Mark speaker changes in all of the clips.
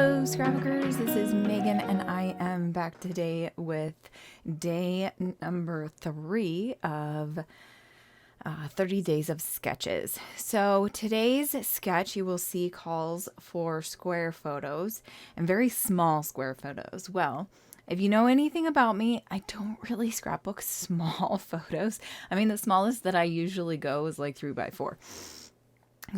Speaker 1: Hello, Scrapbookers. This is Megan, and I am back today with day number 3 of 30 days of sketches. So today's sketch you will see calls for square photos and very small square photos. Well, if you know anything about me, I don't really scrapbook small photos. I mean, the smallest that I usually go is like 3x4.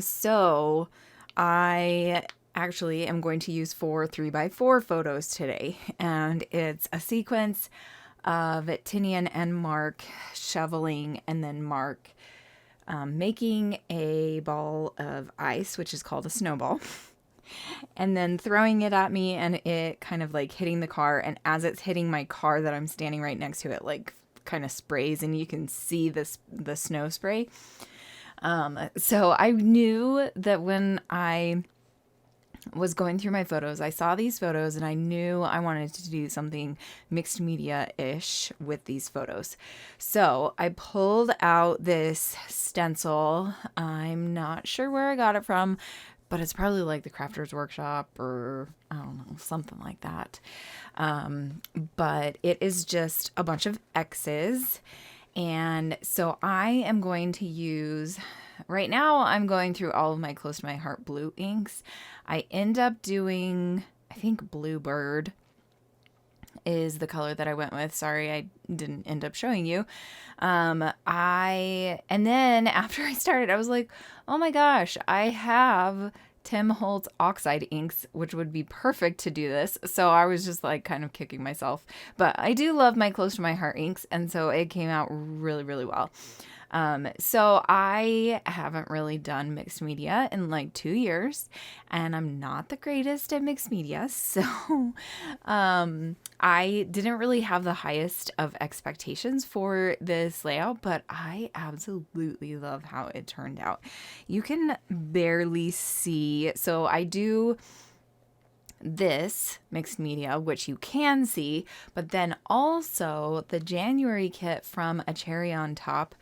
Speaker 1: So I actually am going to use 4 3x4 photos today, and it's a sequence of Tinian and Mark shoveling, and then Mark making a ball of ice, which is called a snowball, and then throwing it at me, and it kind of like hitting the car, and as it's hitting my car that I'm standing right next to, it like kind of sprays, and you can see the snow spray. So I knew that when I was going through my photos, I saw these photos and I knew I wanted to do something mixed media-ish with these photos. So I pulled out this stencil. I'm not sure where I got it from, but it's probably like the Crafter's Workshop or I don't know, something like that. But it is just a bunch of X's. And so I am going to use, right now I'm going through all of my Close to My Heart blue inks. I end up doing, I think Bluebird is the color that I went with. Sorry, I didn't end up showing you. And then after I started, I was like, oh my gosh, I have Tim Holtz oxide inks, which would be perfect to do this. So I was just like kind of kicking myself, but I do love my Close to My Heart inks. And so it came out really, really well. So I haven't really done mixed media in like 2 years, and I'm not the greatest at mixed media. So, I didn't really have the highest of expectations for this layout, but I absolutely love how it turned out. You can barely see. So I do this mixed media, which you can see, but then also the January kit from A Cherry on Top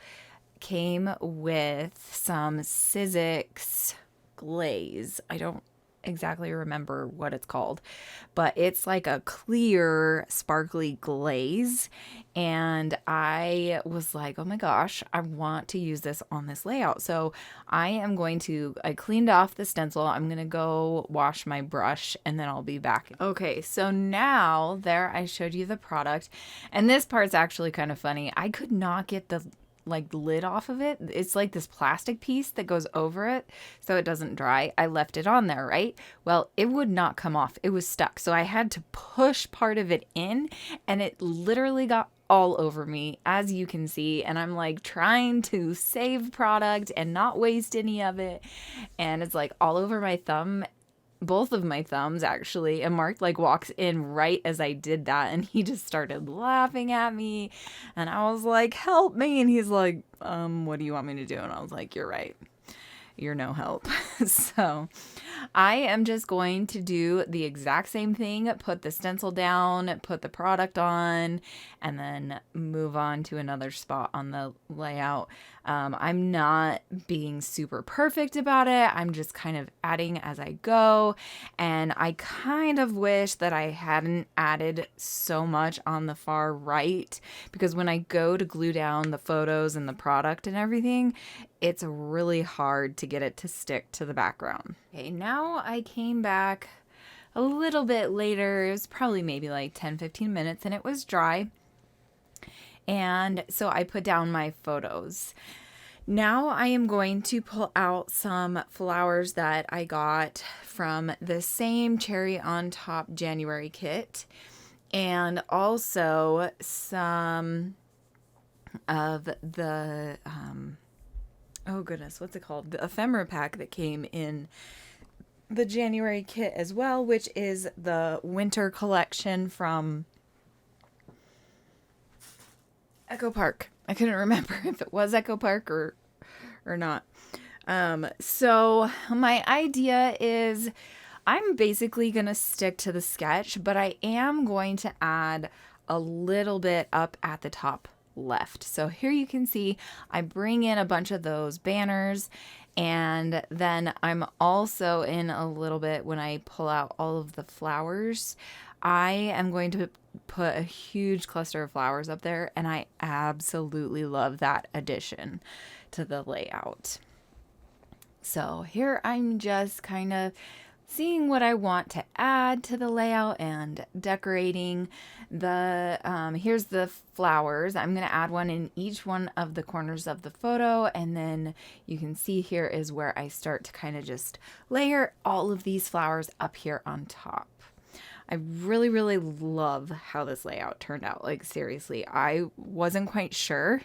Speaker 1: came with some Sizzix glaze. I don't exactly remember what it's called, but it's like a clear sparkly glaze, and I was like, oh my gosh, I want to use this on this layout. So I cleaned off the stencil. I'm gonna go wash my brush and then I'll be back. Okay, so now there, I showed you the product, and this part's actually kind of funny. I could not get the lid off of it. It's like this plastic piece that goes over it so it doesn't dry. I left it on there, right? Well, it would not come off. It was stuck. So I had to push part of it in, and it literally got all over me, as you can see. And I'm like trying to save product and not waste any of it. And it's like all over my thumb, both of my thumbs actually. And Mark like walks in right as I did that, and he just started laughing at me, and I was like, help me. And he's like, what do you want me to do? And I was like, you're right, you're no help. So I am just going to do the exact same thing, put the stencil down, put the product on, and then move on to another spot on the layout. I'm not being super perfect about it. I'm just kind of adding as I go. And I kind of wish that I hadn't added so much on the far right, because when I go to glue down the photos and the product and everything, it's really hard to get it to stick to the background. Okay, now I came back a little bit later. It was probably maybe like 10-15 minutes, and it was dry. And so I put down my photos. Now I am going to pull out some flowers that I got from the same Cherry on Top January kit, and also some of the, oh goodness, what's it called? The ephemera pack that came in the January kit as well, which is the winter collection from Echo Park. I couldn't remember if it was Echo Park or not. So my idea is I'm basically going to stick to the sketch, but I am going to add a little bit up at the top left. So here you can see I bring in a bunch of those banners, And then I'm also in a little bit, when I pull out all of the flowers, I am going to put a huge cluster of flowers up there, and I absolutely love that addition to the layout. So here I'm just kind of seeing what I want to add to the layout and decorating. Here's the flowers. I'm going to add one in each one of the corners of the photo, and then you can see here is where I start to kind of just layer all of these flowers up here on top. I really, really love how this layout turned out. Like, seriously, I wasn't quite sure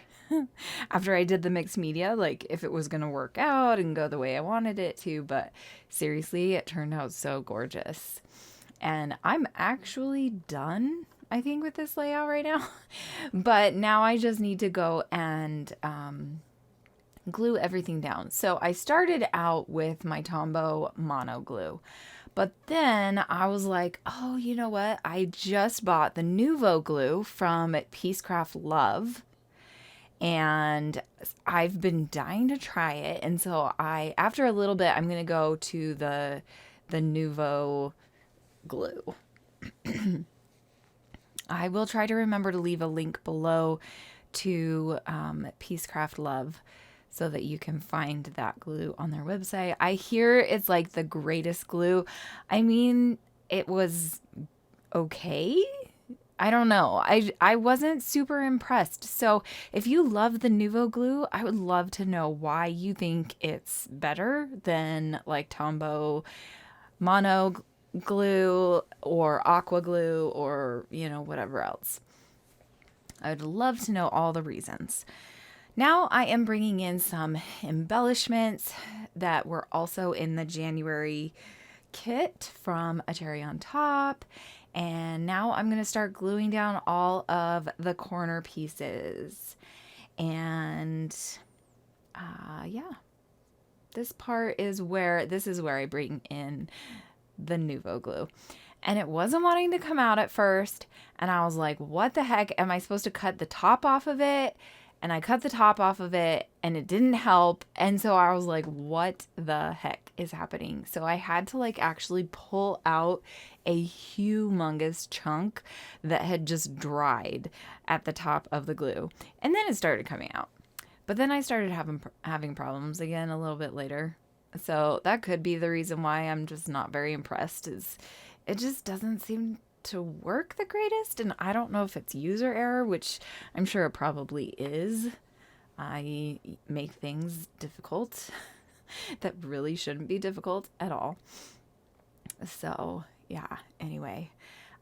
Speaker 1: after I did the mixed media, like, if it was going to work out and go the way I wanted it to, but seriously, it turned out so gorgeous. And I'm actually done, I think, with this layout right now. But now I just need to go and glue everything down. So I started out with my Tombow mono glue. But then I was like, oh, you know what? I just bought the Nuvo glue from Peacecraft Love, and I've been dying to try it. And so after a little bit, I'm going to go to the Nuvo glue. I will try to remember to leave a link below to Peacecraft Love, so that you can find that glue on their website. I hear it's like the greatest glue. I mean, it was okay. I don't know. I wasn't super impressed. So if you love the Nuvo glue, I would love to know why you think it's better than like Tombow mono glue or aqua glue or, you know, whatever else. I would love to know all the reasons. Now I am bringing in some embellishments that were also in the January kit from A Cherry on Top. And now I'm going to start gluing down all of the corner pieces. And yeah, this is where I bring in the Nuvo glue. And it wasn't wanting to come out at first. And I was like, what the heck? Am I supposed to cut the top off of it? And I cut the top off of it and it didn't help. And so I was like, what the heck is happening? So I had to like actually pull out a humongous chunk that had just dried at the top of the glue. And then it started coming out. But then I started having problems again a little bit later. So that could be the reason why I'm just not very impressed, is it just doesn't seem to work the greatest. And I don't know if it's user error, which I'm sure it probably is. I make things difficult that really shouldn't be difficult at all. So yeah, anyway,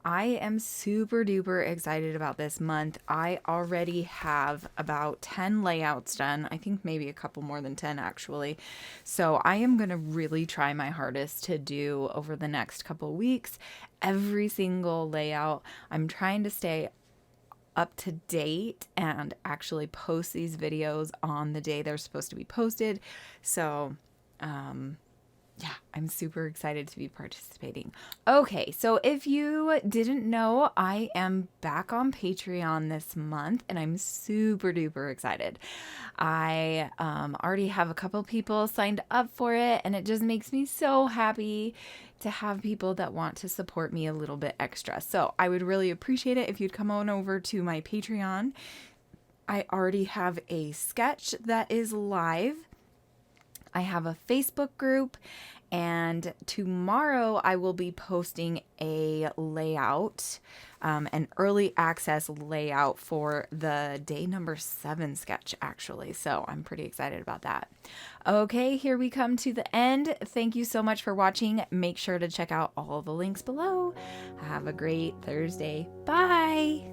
Speaker 1: I am super duper excited about this month. I already have about 10 layouts done. I think maybe a couple more than 10 actually. So I am going to really try my hardest to do over the next couple weeks every single layout. I'm trying to stay up to date and actually post these videos on the day they're supposed to be posted. So yeah, I'm super excited to be participating. Okay, so if you didn't know, I am back on Patreon this month, and I'm super duper excited. I already have a couple people signed up for it, and it just makes me so happy to have people that want to support me a little bit extra. So I would really appreciate it if you'd come on over to my Patreon. I already have a sketch that is live. I have a Facebook group, and tomorrow I will be posting a layout, an early access layout for the day number 7 sketch, actually. So I'm pretty excited about that. Okay, here we come to the end. Thank you so much for watching. Make sure to check out all the links below. Have a great Thursday. Bye.